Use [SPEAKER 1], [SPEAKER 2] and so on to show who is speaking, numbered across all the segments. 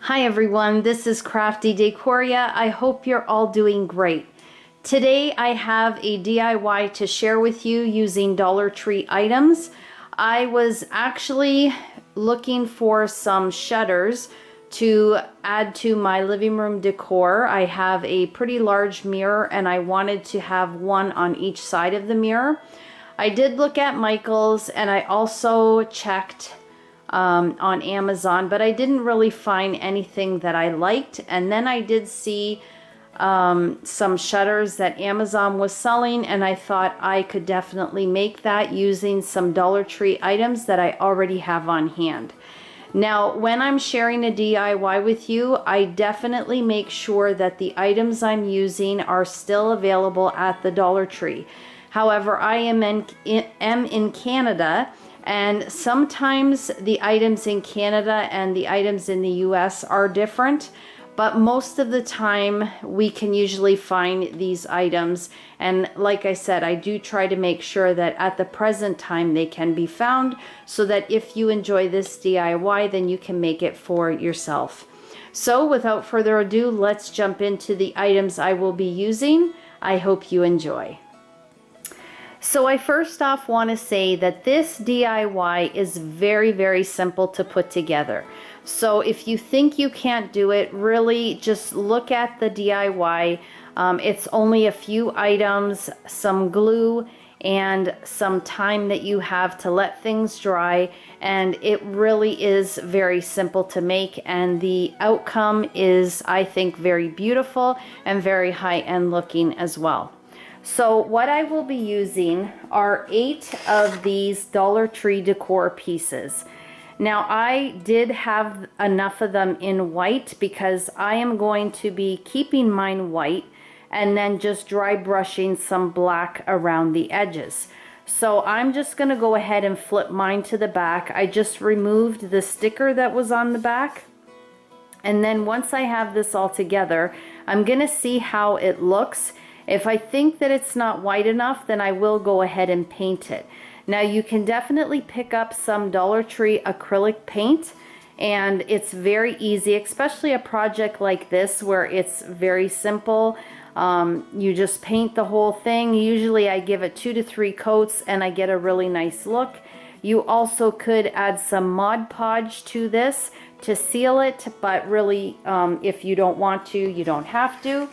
[SPEAKER 1] Hi everyone, this is Crafty Decoria. I hope you're all doing great. Today I have a DIY to share with you using Dollar Tree items. I was actually looking for some shutters to add to my living room decor. I have a pretty large mirror and I wanted to have one on each side of the mirror. I did look at Michael's and I also checked on Amazon, but I didn't really find anything that I liked. And then I did see some shutters that Amazon was selling, and I thought I could definitely make that using some Dollar Tree items that I already have on hand. Now, when I'm sharing a DIY with you, I definitely make sure that the items I'm using are still available at the Dollar Tree. However, I am in Canada, and sometimes the items in Canada and the items in the US are different, but most of the time we can usually find these items. And like I said, I do try to make sure that at the present time they can be found, so that if you enjoy this DIY, then you can make it for yourself. So without further ado, let's jump into the items I will be using. I hope you enjoy. So I first off want to say that this DIY is very, very simple to put together. So if you think you can't do it, really just look at the DIY. It's only a few items, some glue, and some time that you have to let things dry, and it really is very simple to make, and the outcome is, I think, very beautiful and very high-end looking as well. So what I will be using are 8 of these Dollar Tree decor pieces. Now I did have enough of them in white because I am going to be keeping mine white and then just dry brushing some black around the edges. So I'm just going to go ahead and flip mine to the back. I just removed the sticker that was on the back. And then once I have this all together, I'm going to see how it looks. If I think that it's not white enough, then I will go ahead and paint it. Now you can definitely pick up some Dollar Tree acrylic paint, and it's very easy, especially a project like this where it's very simple. You just paint the whole thing. Usually I give it 2 to 3 coats and I get a really nice look. You also could add some Mod Podge to this to seal it, but really if you don't want to, you don't have to.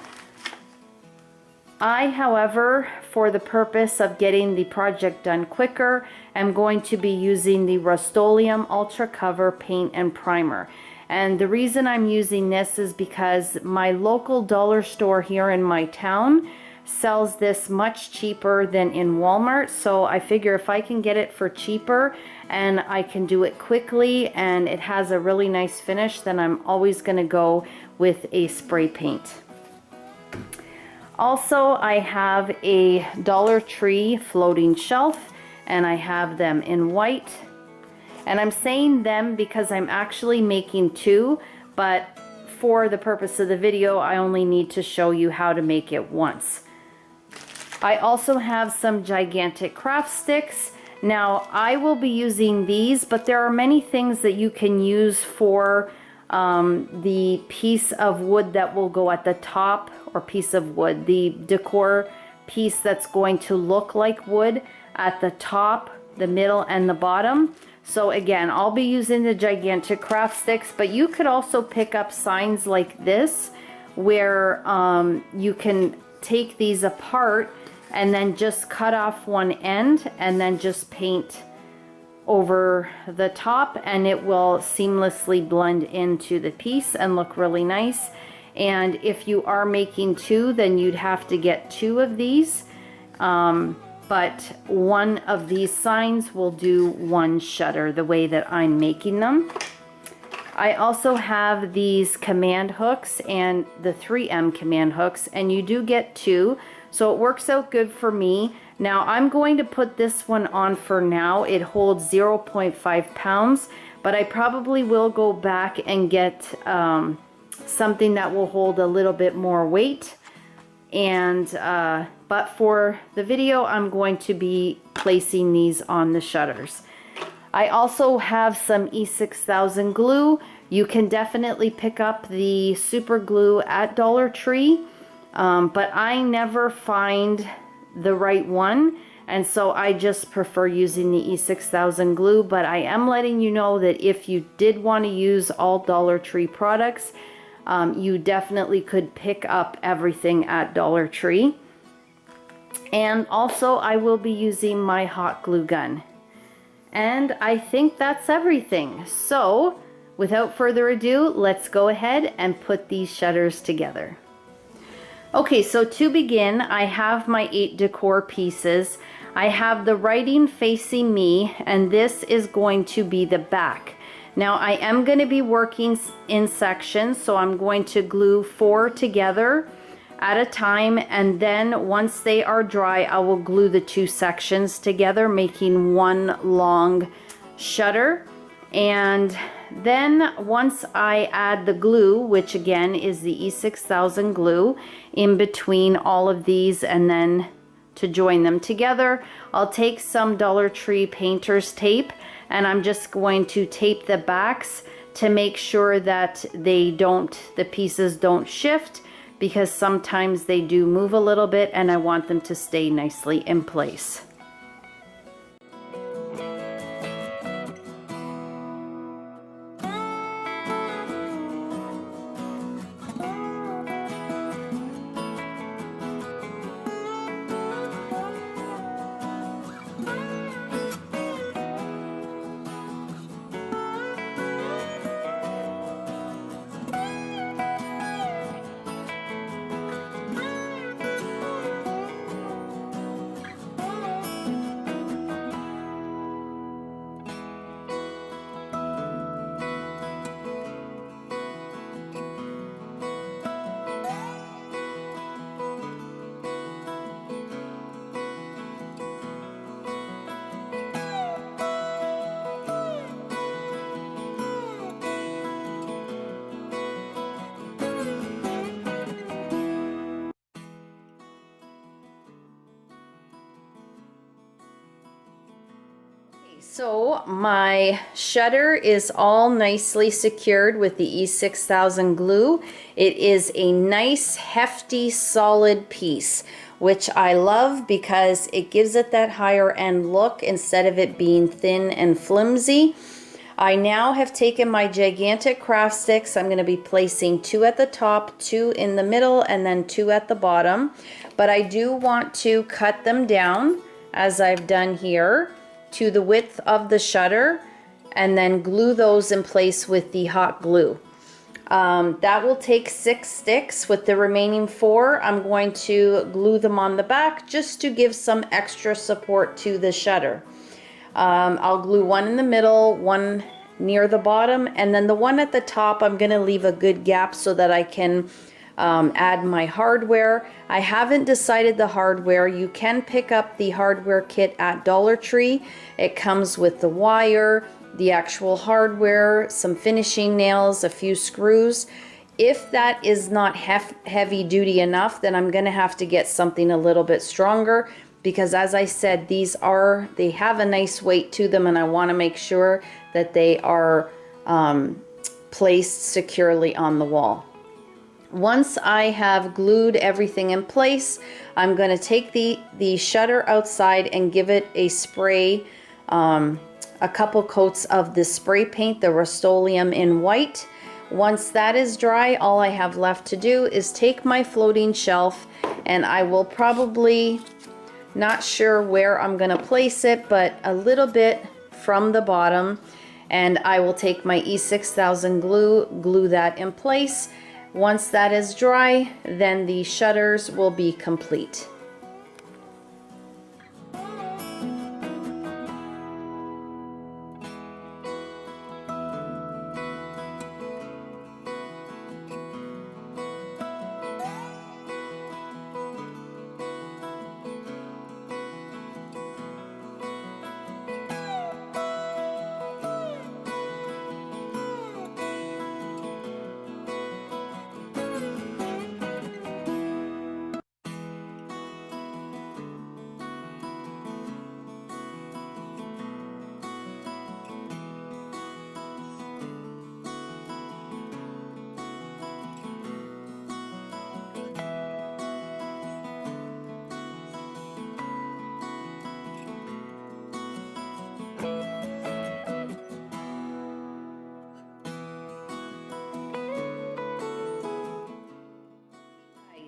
[SPEAKER 1] I, however, for the purpose of getting the project done quicker, am going to be using the Rust-Oleum Ultra Cover Paint and Primer. And the reason I'm using this is because my local dollar store here in my town sells this much cheaper than in Walmart. So I figure if I can get it for cheaper and I can do it quickly and it has a really nice finish, then I'm always going to go with a spray paint. Also, I have a Dollar Tree floating shelf, and I have them in white. And I'm saying them because I'm actually making 2, but for the purpose of the video, I only need to show you how to make it once. I also have some gigantic craft sticks. Now, I will be using these, but there are many things that you can use for the piece of wood that will go at the top, or piece of wood, the decor piece that's going to look like wood at the top, the middle, and the bottom. So again, I'll be using the gigantic craft sticks, but you could also pick up signs like this where you can take these apart and then just cut off one end and then just paint over the top, and it will seamlessly blend into the piece and look really nice. And if you are making 2, then you'd have to get 2 of these, but one of these signs will do 1 shutter the way that I'm making them. I also have these command hooks and the 3M command hooks, and you do get 2, so it works out good for me. Now I'm going to put this one on for now. It holds 0.5 pounds, but I probably will go back and get something that will hold a little bit more weight. And but for the video, I'm going to be placing these on the shutters. I also have some E6000 glue You can definitely pick up the super glue at Dollar Tree, but I never find the right one, and so I just prefer using the E6000 glue. But I am letting you know that if you did want to use all Dollar Tree products, you definitely could pick up everything at Dollar Tree. And also I will be using my hot glue gun. And I think that's everything. So without further ado, let's go ahead and put these shutters together. Okay, so to begin, I have my 8 decor pieces. I have the writing facing me, and this is going to be the back. Now I am going to be working in sections, so I'm going to glue 4 together at a time, and then once they are dry, I will glue the 2 sections together, making one long shutter. And then once I add the glue, which again is the E6000 glue, in between all of these, and then to join them together, I'll take some Dollar Tree painter's tape, and I'm just going to tape the backs to make sure that the pieces don't shift, because sometimes they do move a little bit and I want them to stay nicely in place. So my shutter is all nicely secured with the E6000 glue. It is a nice, hefty, solid piece, which I love because it gives it that higher end look instead of it being thin and flimsy. I now have taken my gigantic craft sticks. I'm going to be placing 2 at the top, 2 in the middle, and then 2 at the bottom. But I do want to cut them down, as I've done here, to the width of the shutter, and then glue those in place with the hot glue. That will take 6 sticks. With the remaining 4, I'm going to glue them on the back just to give some extra support to the shutter. I'll glue 1 in the middle, 1 near the bottom, and then the one at the top I'm going to leave a good gap so that I can add my hardware. I haven't decided the hardware. You can pick up the hardware kit at Dollar Tree. It comes with the wire, the actual hardware, some finishing nails, a few screws. If that is not heavy duty enough, then I'm going to have to get something a little bit stronger, because as I said, they have a nice weight to them, and I want to make sure that they are placed securely on the wall. Once I have glued everything in place, I'm going to take the shutter outside and give it a spray, a couple coats of the spray paint, the Rust-Oleum in white. Once that is dry, all I have left to do is take my floating shelf, and I will probably, not sure where I'm going to place it, but a little bit from the bottom, and I will take my E6000 glue that in place. Once that is dry, then the shutters will be complete.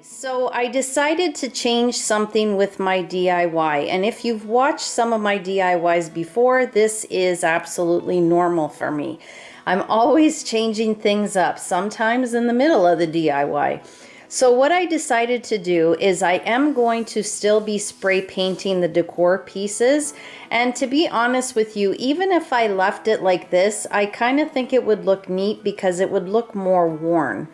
[SPEAKER 1] So I decided to change something with my DIY, and if you've watched some of my DIYs before, this is absolutely normal for me. I'm always changing things up, sometimes in the middle of the DIY. So what I decided to do is I am going to still be spray painting the decor pieces, and to be honest with you, even if I left it like this, I kind of think it would look neat because it would look more worn.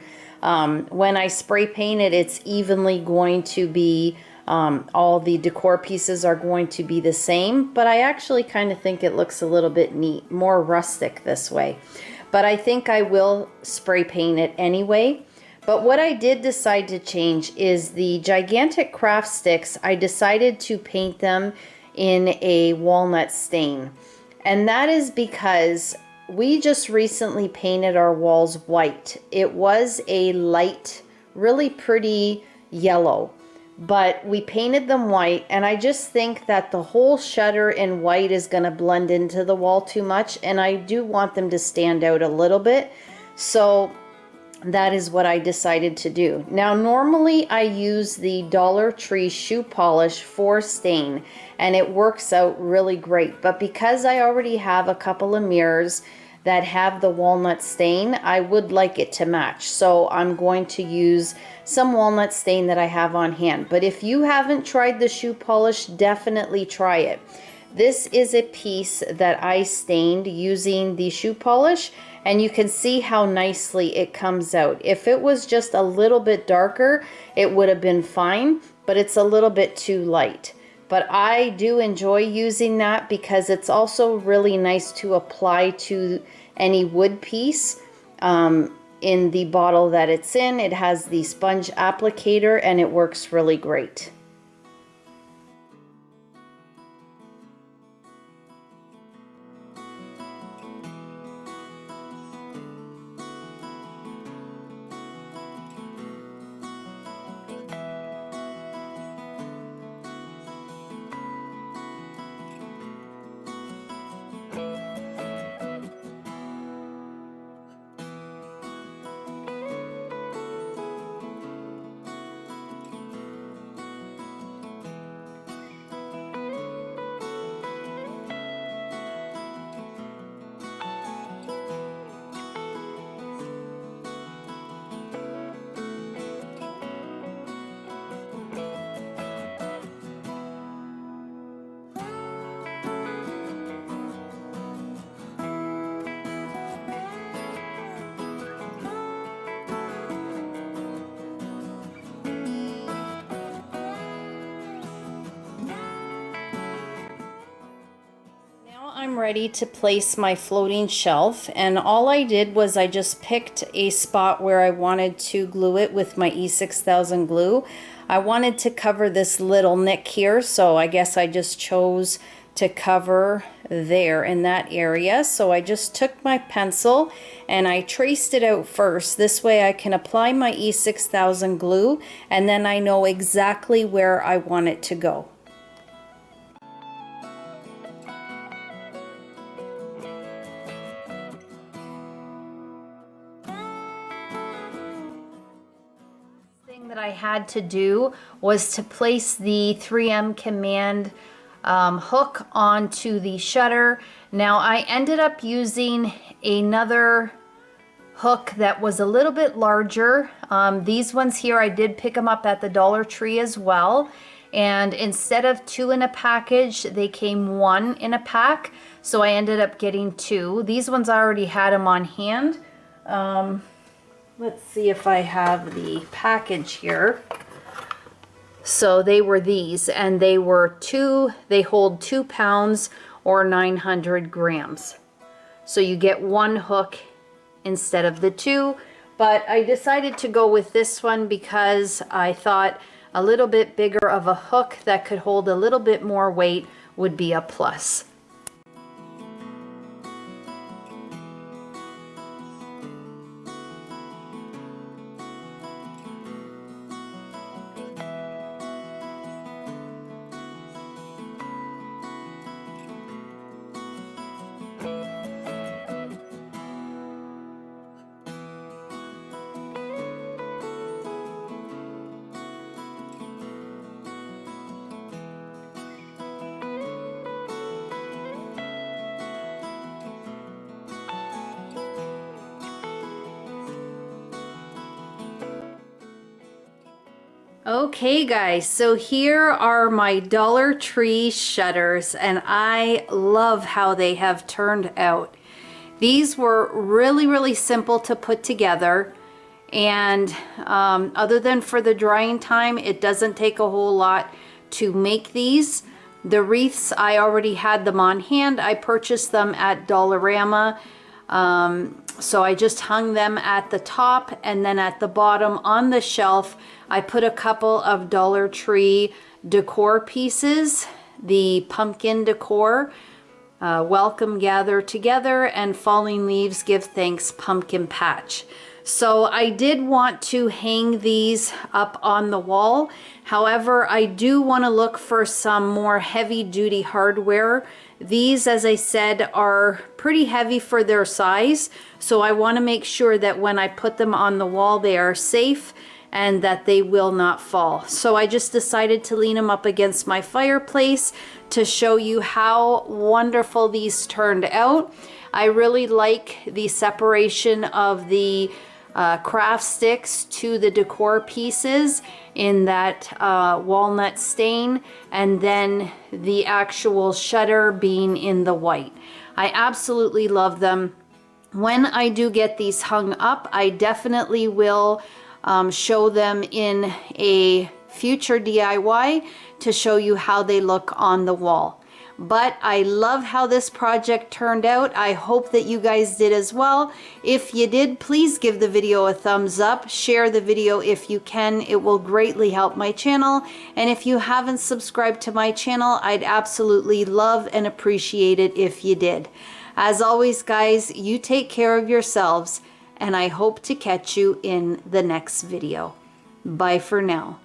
[SPEAKER 1] When I spray paint it, it's evenly going to be, all the decor pieces are going to be the same, but I actually kind of think it looks a little bit neat, more rustic this way. But I think I will spray paint it anyway. But what I did decide to change is the gigantic craft sticks. I decided to paint them in a walnut stain. And that is because we just recently painted our walls white. It was a light, really pretty yellow, but we painted them white, and I just think that the whole shutter in white is going to blend into the wall too much, and I do want them to stand out a little bit. So that is what I decided to do. Now, normally I use the Dollar Tree shoe polish for stain, and it works out really great. But because I already have a couple of mirrors that have the walnut stain, I would like it to match. So I'm going to use some walnut stain that I have on hand. But if you haven't tried the shoe polish, definitely try it. This is a piece that I stained using the shoe polish, and you can see how nicely it comes out. If it was just a little bit darker, it would have been fine, but it's a little bit too light. But I do enjoy using that because it's also really nice to apply to any wood piece. In the bottle that it's in, it has the sponge applicator, and it works really great. I'm ready to place my floating shelf, and all I did was I just picked a spot where I wanted to glue it with my E6000 glue. I wanted to cover this little nick here, so I guess I just chose to cover there in that area. So I just took my pencil and I traced it out first. This way I can apply my E6000 glue, and then I know exactly where I want it to go. That I had to do was to place the 3M Command hook onto the shutter. Now I ended up using another hook that was a little bit larger. These ones here, I did pick them up at the Dollar Tree as well, and instead of 2 in a package, they came 1 in a pack, so I ended up getting 2. These ones I already had them on hand. Let's see if I have the package here. So they were these, and they hold 2 pounds or 900 grams. So you get 1 hook instead of the 2, but I decided to go with this one because I thought a little bit bigger of a hook that could hold a little bit more weight would be a plus. Okay guys, so here are my Dollar Tree shutters and I love how they have turned out. These were really simple to put together, and other than for the drying time, it doesn't take a whole lot to make these. The wreaths, I already had them on hand. I purchased them at Dollarama. So I just hung them at the top, and then at the bottom on the shelf I put a couple of Dollar Tree decor pieces, the pumpkin decor, Welcome Gather Together, and Falling Leaves Give Thanks Pumpkin Patch. So I did want to hang these up on the wall. However, I do want to look for some more heavy duty hardware. These, as I said, are pretty heavy for their size. So I want to make sure that when I put them on the wall, they are safe and that they will not fall. So I just decided to lean them up against my fireplace to show you how wonderful these turned out. I really like the separation of the craft sticks to the decor pieces in that walnut stain, and then the actual shutter being in the white. I absolutely love them. When I do get these hung up, I definitely will show them in a future DIY to show you how they look on the wall. But I love how this project turned out. I hope that you guys did as well. If you did, please give the video a thumbs up. Share the video if you can. It will greatly help my channel. And if you haven't subscribed to my channel, I'd absolutely love and appreciate it if you did. As always, guys, you take care of yourselves, and I hope to catch you in the next video. Bye for now.